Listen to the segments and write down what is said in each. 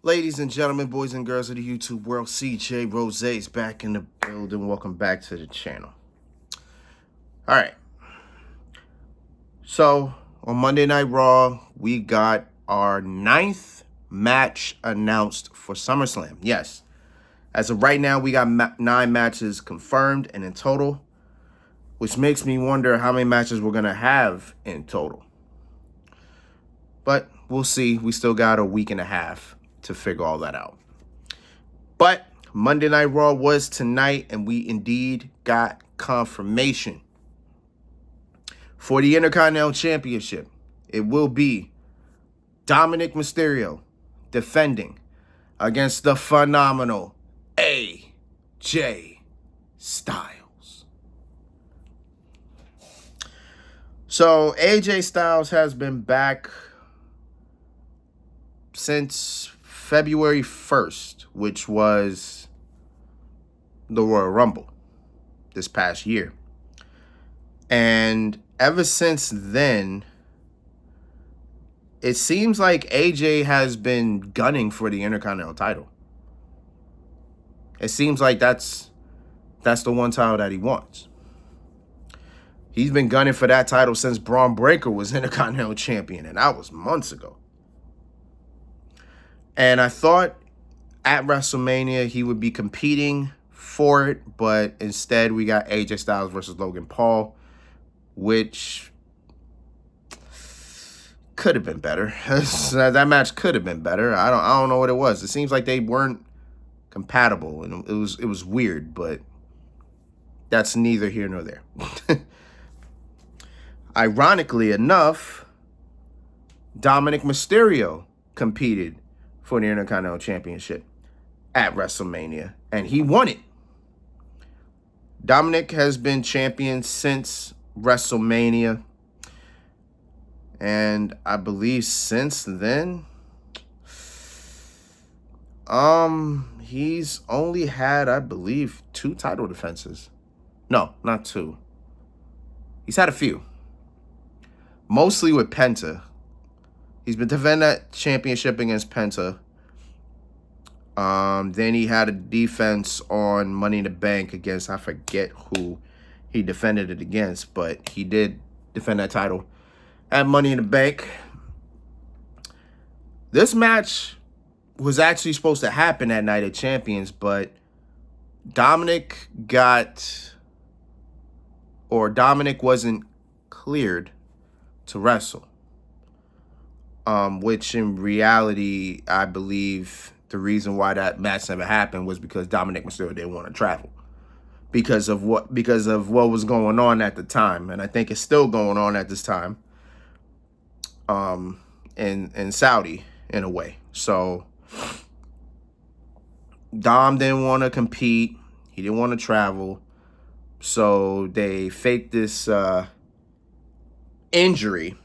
Ladies and gentlemen, boys and girls of the YouTube world, CJ Rose is back in the building. Welcome back to the channel. All right. So, on Monday Night Raw, we got our 9th match announced for Summerslam. Yes. As of right now, we got 9 matches confirmed and in total, which makes me wonder how many matches we're going to have in total. But we'll see. We still got a week and a half to figure all that out. But Monday Night Raw was tonight, and we indeed got confirmation for the Intercontinental Championship. It will be Dominik Mysterio defending against the phenomenal AJ Styles. So AJ Styles has been back since February 1st, which was the Royal Rumble this past year. And ever since then, it seems like AJ has been gunning for the Intercontinental title. It seems like that's the one title that he wants. He's been gunning for that title since Braun Breaker was Intercontinental Champion, and that was months ago. And I thought at WrestleMania he would be competing for it, but instead we got AJ Styles versus Logan Paul, which could have been better. That match could have been better. I don't know what it was. It seems like they weren't compatible, and it was weird, but that's neither here nor there. Ironically enough, Dominik Mysterio competed for the Intercontinental Championship at WrestleMania, and he won it. Dominik has been champion since WrestleMania, and I believe since then, he's only had, I believe, 2 title defenses. No, not 2. He's had a few. Mostly with Penta. He's been defending that championship against Penta. Then he had a defense on Money in the Bank against, I forget who he defended it against, but he did defend that title at Money in the Bank. This match was actually supposed to happen at Night of Champions, but Dominik wasn't cleared to wrestle. Which in reality, I believe the reason why that match never happened was because Dominik Mysterio didn't want to travel because of what was going on at the time, and I think it's still going on at this time. In Saudi in a way. So Dom didn't want to compete. He didn't want to travel. So they faked this injury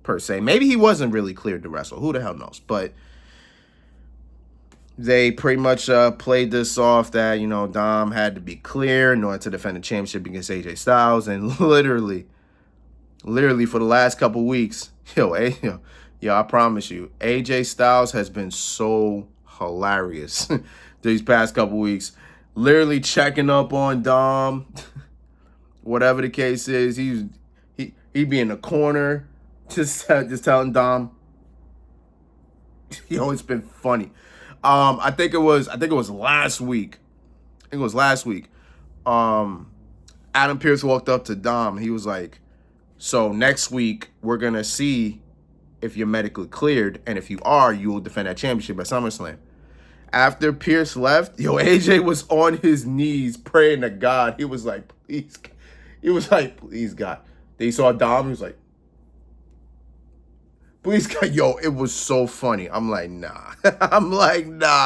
per se. Maybe he wasn't really cleared to wrestle. Who the hell knows? But they pretty much played this off that, Dom had to be clear in order to defend the championship against AJ Styles. And literally for the last couple weeks, I promise you, AJ Styles has been so hilarious these past couple weeks. Literally checking up on Dom, whatever the case is. He'd be in the corner, just telling Dom. It's been funny. I think it was last week. Adam Pearce walked up to Dom. He was like, "So next week we're gonna see if you're medically cleared, and if you are, you will defend that championship at SummerSlam." After Pierce left, AJ was on his knees praying to God. He was like, please. He was like, please, God. Then he saw Dom. He was like, please, God. It was so funny. I'm like, nah.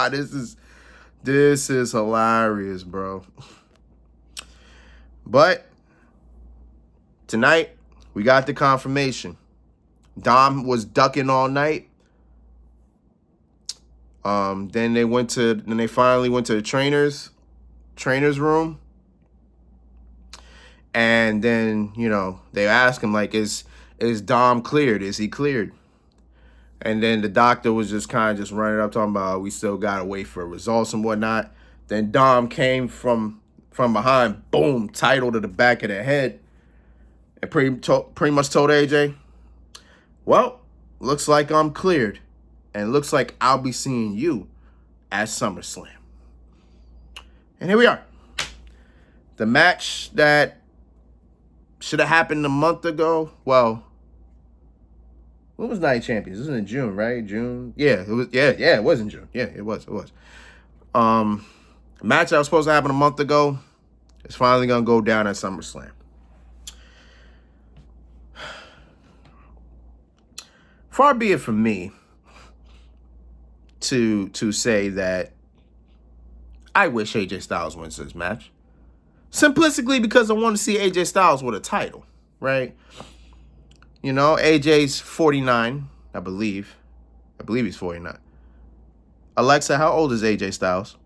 This is hilarious, bro. But tonight, we got the confirmation. Dom was ducking all night. Then they finally went to the trainer's room. And then, they asked him, like, is Dom cleared? Is he cleared? And then the doctor was just kind of just running up, talking about we still got to wait for results and whatnot. Then Dom came from behind, boom, title to the back of the head. And pretty much told AJ, well, looks like I'm cleared. And looks like I'll be seeing you at SummerSlam. And here we are. The match that should have happened a month ago. Well, when was Night Champions? This was in June, right? June? Yeah, it was. Yeah, it was in June. Yeah, it was. Match that was supposed to happen a month ago is finally gonna go down at SummerSlam. Far be it from me to say that I wish AJ Styles wins this match. Simplistically because I want to see AJ Styles with a title, right? You know, AJ's 49, I believe. I believe he's 49. Alexa, how old is AJ Styles?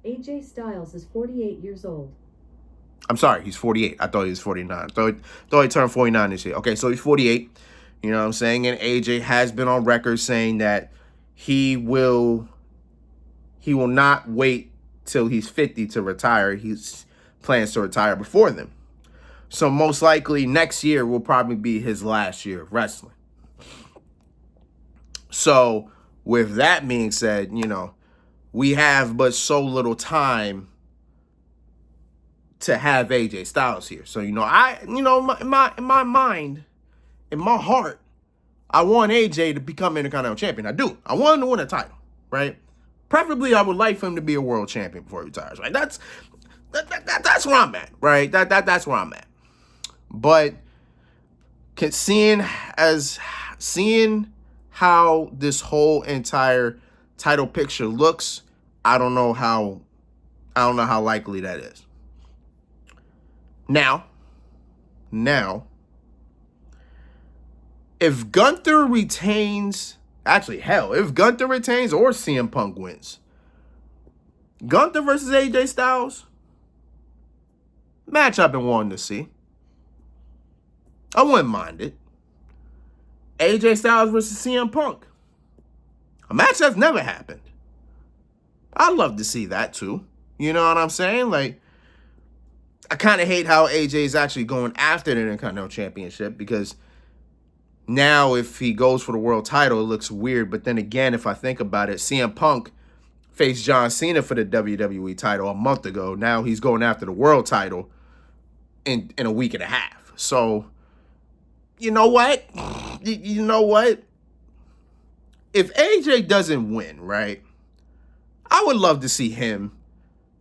AJ Styles is 48 years old. I'm sorry, he's 48. I thought he was 49. Thought he turned 49 this year. Okay, so he's 48. You know what I'm saying? And AJ has been on record saying that he will not wait till he's 50 to retire. He plans to retire before then. So most likely next year will probably be his last year of wrestling. So with that being said, you know, we have but so little time to have AJ Styles here. So, in my mind, in my heart, I want AJ to become Intercontinental Champion. I do. I want him to win a title, right? Preferably, I would like for him to be a world champion before he retires, right? That's where I'm at, right? That's where I'm at. But seeing how this whole entire title picture looks, I don't know how likely that is. Now, if Gunther retains, if Gunther retains or CM Punk wins, Gunther versus AJ Styles, match I've been wanting to see. I wouldn't mind it. AJ Styles versus CM Punk, a match that's never happened. I'd love to see that too. You know what I'm saying? Like, I kind of hate how AJ is actually going after the Intercontinental Championship, because now if he goes for the world title, it looks weird. But then again, if I think about it, CM Punk faced John Cena for the WWE title a month ago. Now he's going after the world title in a week and a half. So, you know what? If AJ doesn't win, right, I would love to see him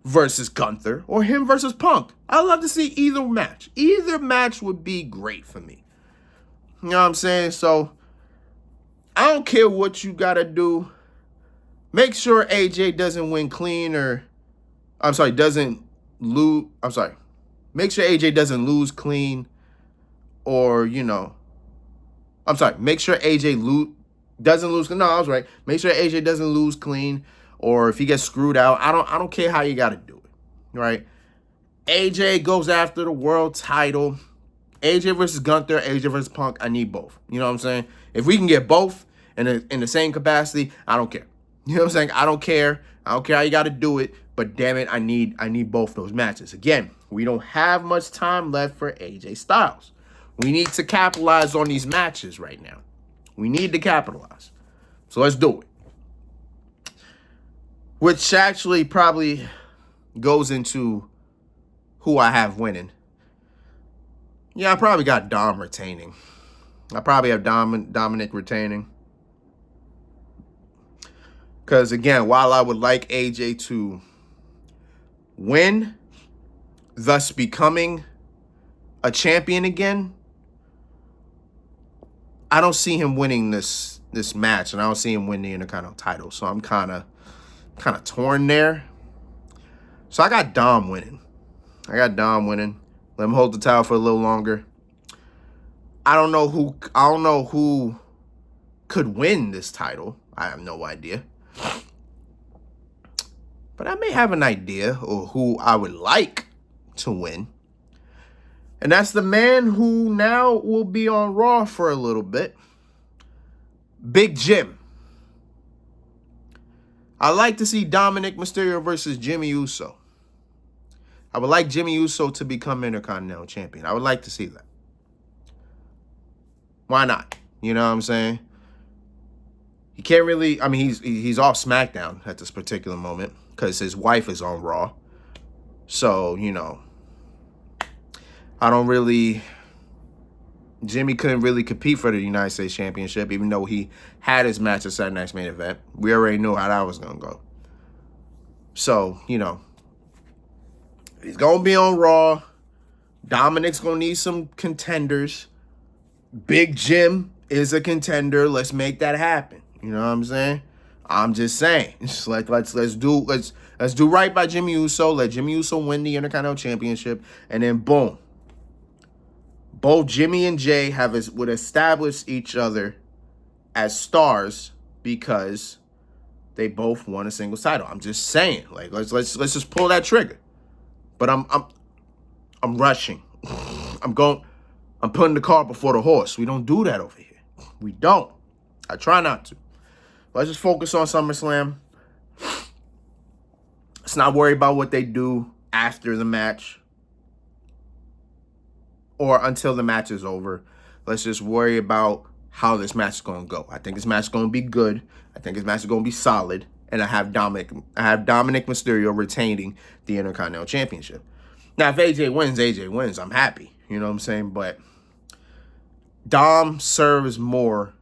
versus Gunther or him versus Punk. I'd love to see either match. Either match would be great for me. You know what I'm saying? So, I don't care what you got to do. Make sure AJ doesn't win clean doesn't lose. Make sure AJ doesn't lose clean or, make sure AJ doesn't lose. No, I was right. Make sure AJ doesn't lose clean, or if he gets screwed out, I don't care how you got to do it, right? AJ goes after the world title. AJ versus Gunther, AJ versus Punk. I need both. You know what I'm saying? If we can get both in the same capacity, I don't care. You know what I'm saying? I don't care. I don't care how you got to do it, but damn it, I need both those matches. Again, we don't have much time left for AJ Styles. We need to capitalize on these matches right now. We need to capitalize. So let's do it. Which actually probably goes into who I have winning. Yeah, I probably got Dom retaining. I probably have Dominik retaining. Because, again, while I would like AJ to win, thus becoming a champion again, I don't see him winning this match, and I don't see him winning the Intercontinental title. So I'm kind of torn there. So I got Dom winning. Let him hold the title for a little longer. I don't know who could win this title. I have no idea. But I may have an idea of who I would like to win. And that's the man who now will be on Raw for a little bit. Big Jim. I like to see Dominik Mysterio versus Jimmy Uso. I would like Jimmy Uso to become Intercontinental Champion. I would like to see that. Why not? You know what I'm saying? He can't really. I mean, he's off SmackDown at this particular moment because his wife is on Raw. So, you know, I don't really. Jimmy couldn't really compete for the United States Championship, even though he had his match at Saturday Night's Main Event. We already knew how that was going to go. So, you know, he's going to be on Raw. Dominic's going to need some contenders. Big Jim is a contender. Let's make that happen. You know what I'm saying? I'm just saying. It's like let's do right by Jimmy Uso. Let Jimmy Uso win the Intercontinental Championship, and then boom. Both Jimmy and Jay would establish each other as stars because they both won a single title. I'm just saying, like let's just pull that trigger. But I'm rushing. I'm putting the cart before the horse. We don't do that over here. We don't. I try not to. Let's just focus on SummerSlam. Let's not worry about what they do after the match or until the match is over. Let's just worry about how this match is going to go. I think this match is going to be good. I think this match is going to be solid. And I have Dominik Mysterio retaining the Intercontinental Championship. Now, if AJ wins, I'm happy. You know what I'm saying? But Dom serves more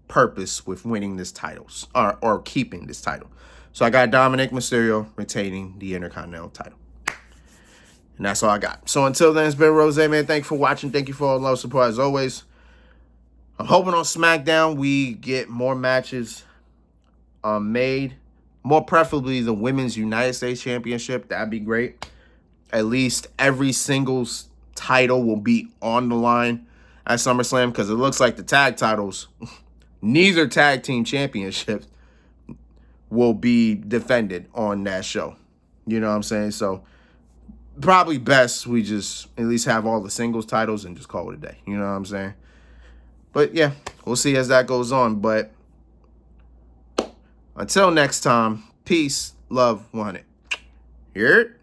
purpose with winning this titles or keeping this title. So I got Dominik Mysterio retaining the Intercontinental title. And that's all I got. So until then, it's been Rose, man. Thank you for watching. Thank you for all the love, support as always. I'm hoping on SmackDown we get more matches made. More preferably the Women's United States Championship. That'd be great. At least every singles title will be on the line at SummerSlam because it looks like the tag titles, neither tag team championships will be defended on that show. You know what I'm saying? So probably best we just at least have all the singles titles and just call it a day. You know what I'm saying? But yeah, we'll see as that goes on. But until next time, peace, love, 100. Here.